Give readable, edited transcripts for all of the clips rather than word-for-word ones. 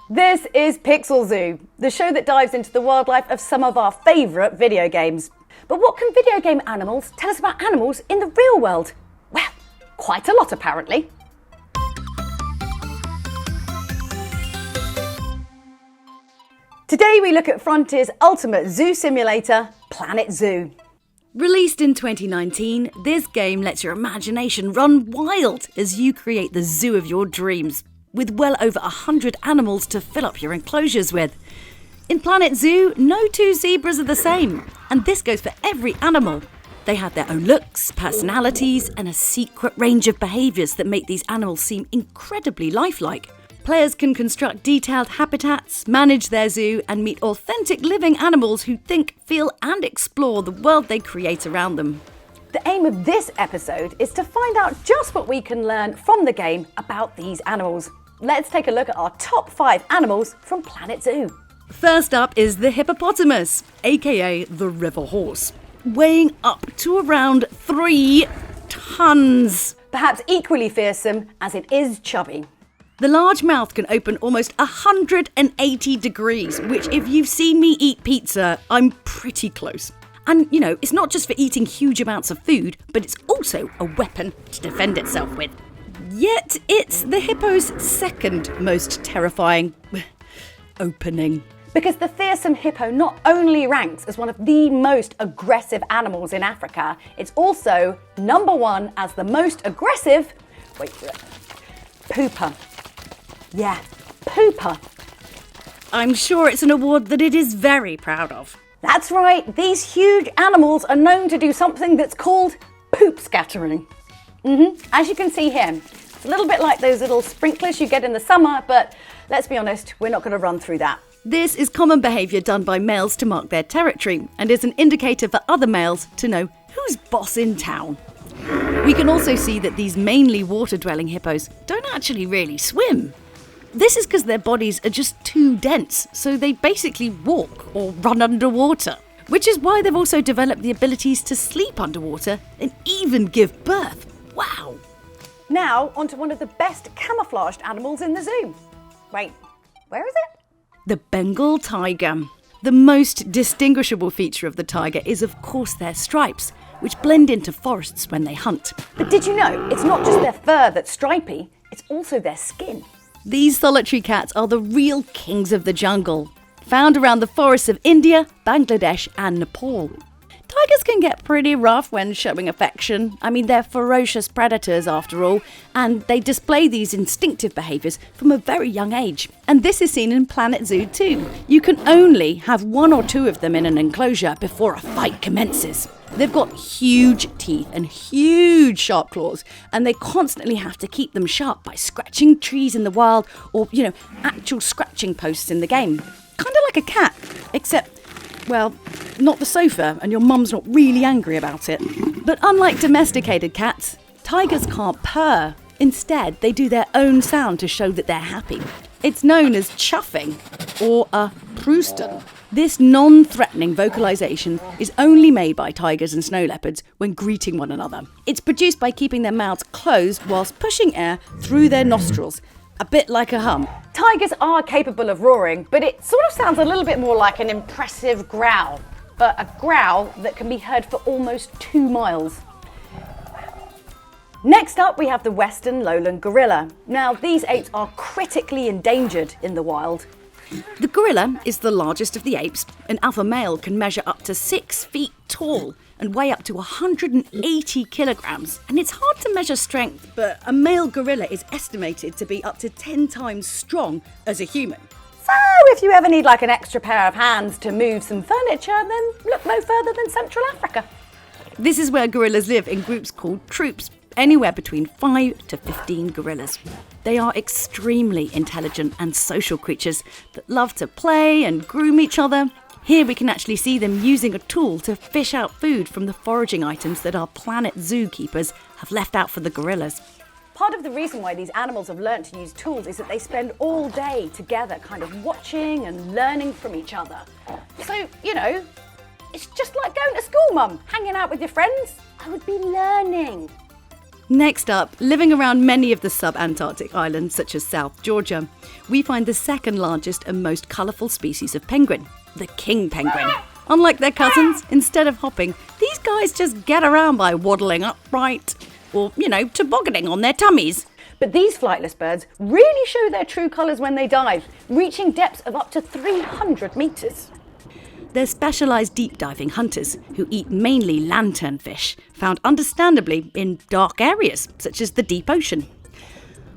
This is Pixel Zoo, the show that dives into the wildlife of some of our favourite video games. But what can video game animals tell us about animals in the real world? Well, quite a lot apparently. Today we look at Frontier's ultimate zoo simulator, Planet Zoo. Released in 2019, this game lets your imagination run wild as you create the zoo of your dreams, with well over 100 animals to fill up your enclosures with. In Planet Zoo, no two zebras are the same, and this goes for every animal. They have their own looks, personalities, and a secret range of behaviours that make these animals seem incredibly lifelike. Players can construct detailed habitats, manage their zoo, and meet authentic living animals who think, feel, and explore the world they create around them. The aim of this episode is to find out just what we can learn from the game about these animals. Let's take a look at our top 5 animals from Planet Zoo. First up is the hippopotamus, aka the river horse, weighing up to around 3 tons. Perhaps equally fearsome as it is chubby. The large mouth can open almost 180 degrees, which if you've seen me eat pizza, I'm pretty close. And, it's not just for eating huge amounts of food, but it's also a weapon to defend itself with. Yet it's the hippo's second most terrifying opening. Because the fearsome hippo not only ranks as one of the most aggressive animals in Africa, it's also number 1 as the most aggressive, pooper. Yeah, pooper. I'm sure it's an award that it is very proud of. That's right, these huge animals are known to do something that's called poop scattering. As you can see here, it's a little bit like those little sprinklers you get in the summer, but let's be honest, we're not going to run through that. This is common behaviour done by males to mark their territory and is an indicator for other males to know who's boss in town. We can also see that these mainly water-dwelling hippos don't actually really swim. This is because their bodies are just too dense, so they basically walk or run underwater, which is why they've also developed the abilities to sleep underwater and even give birth. Wow! Now, onto one of the best camouflaged animals in the zoo. Wait, where is it? The Bengal Tiger. The most distinguishable feature of the tiger is, of course, their stripes, which blend into forests when they hunt. But did you know it's not just their fur that's stripy, it's also their skin? These solitary cats are the real kings of the jungle, found around the forests of India, Bangladesh and Nepal. Tigers can get pretty rough when showing affection. They're ferocious predators after all, and they display these instinctive behaviours from a very young age. And this is seen in Planet Zoo too. You can only have 1 or 2 of them in an enclosure before a fight commences. They've got huge teeth and huge sharp claws, and they constantly have to keep them sharp by scratching trees in the wild or, actual scratching posts in the game. Kind of like a cat, except, well, not the sofa, and your mum's not really angry about it. But unlike domesticated cats, tigers can't purr. Instead, they do their own sound to show that they're happy. It's known as chuffing, or a prouston. This non-threatening vocalization is only made by tigers and snow leopards when greeting one another. It's produced by keeping their mouths closed whilst pushing air through their nostrils, a bit like a hum. Tigers are capable of roaring, but it sort of sounds a little bit more like an impressive growl, but a growl that can be heard for almost 2 miles. Next up, we have the Western lowland gorilla. Now, these apes are critically endangered in the wild. The gorilla is the largest of the apes. An alpha male can measure up to 6 feet tall and weigh up to 180 kilograms. And it's hard to measure strength, but a male gorilla is estimated to be up to 10 times strong as a human. So if you ever need an extra pair of hands to move some furniture, then look no further than Central Africa. This is where gorillas live in groups called troops, anywhere between 5 to 15 gorillas. They are extremely intelligent and social creatures that love to play and groom each other. Here we can actually see them using a tool to fish out food from the foraging items that our Planet Zoo keepers have left out for the gorillas. Part of the reason why these animals have learnt to use tools is that they spend all day together kind of watching and learning from each other. So, it's just like going to school, Mum, hanging out with your friends. I would be learning. Next up, living around many of the sub-Antarctic islands, such as South Georgia, we find the second largest and most colourful species of penguin, the king penguin. Unlike their cousins, instead of hopping, these guys just get around by waddling upright or, tobogganing on their tummies. But these flightless birds really show their true colours when they dive, reaching depths of up to 300 metres. They're specialised deep diving hunters who eat mainly lanternfish, found understandably in dark areas such as the deep ocean.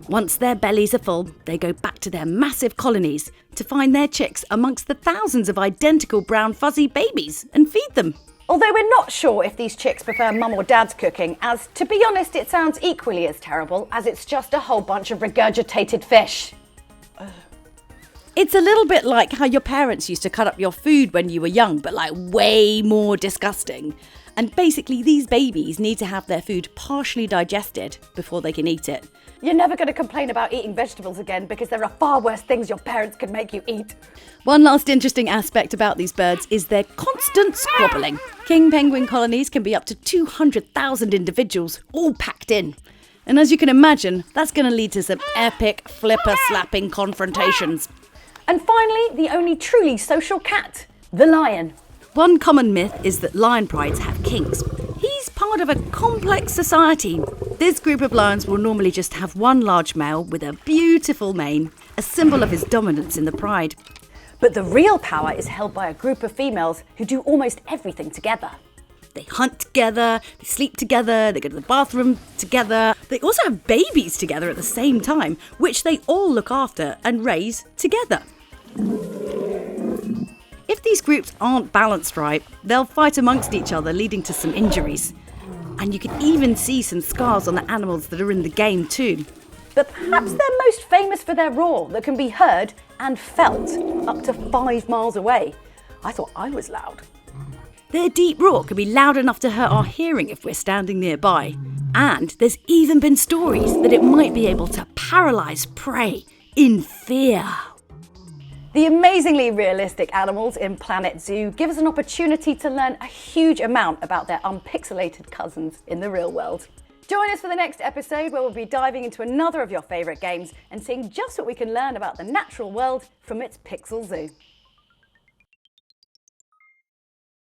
Once their bellies are full, they go back to their massive colonies to find their chicks amongst the thousands of identical brown fuzzy babies and feed them. Although we're not sure if these chicks prefer mum or dad's cooking, as to be honest it sounds equally as terrible as it's just a whole bunch of regurgitated fish. It's a little bit like how your parents used to cut up your food when you were young, but way more disgusting. And basically these babies need to have their food partially digested before they can eat it. You're never going to complain about eating vegetables again because there are far worse things your parents could make you eat. One last interesting aspect about these birds is their constant squabbling. King penguin colonies can be up to 200,000 individuals all packed in. And as you can imagine, that's going to lead to some epic flipper-slapping confrontations. And finally, the only truly social cat, the lion. One common myth is that lion prides have kings. He's part of a complex society. This group of lions will normally just have one large male with a beautiful mane, a symbol of his dominance in the pride. But the real power is held by a group of females who do almost everything together. They hunt together, they sleep together, they go to the bathroom together. They also have babies together at the same time, which they all look after and raise together. If these groups aren't balanced right, they'll fight amongst each other, leading to some injuries. And you can even see some scars on the animals that are in the game too. But perhaps they're most famous for their roar that can be heard and felt up to 5 miles away. I thought I was loud. Their deep roar can be loud enough to hurt our hearing if we're standing nearby. And there's even been stories that it might be able to paralyse prey in fear. The amazingly realistic animals in Planet Zoo give us an opportunity to learn a huge amount about their unpixelated cousins in the real world. Join us for the next episode where we'll be diving into another of your favourite games and seeing just what we can learn about the natural world from its pixel zoo.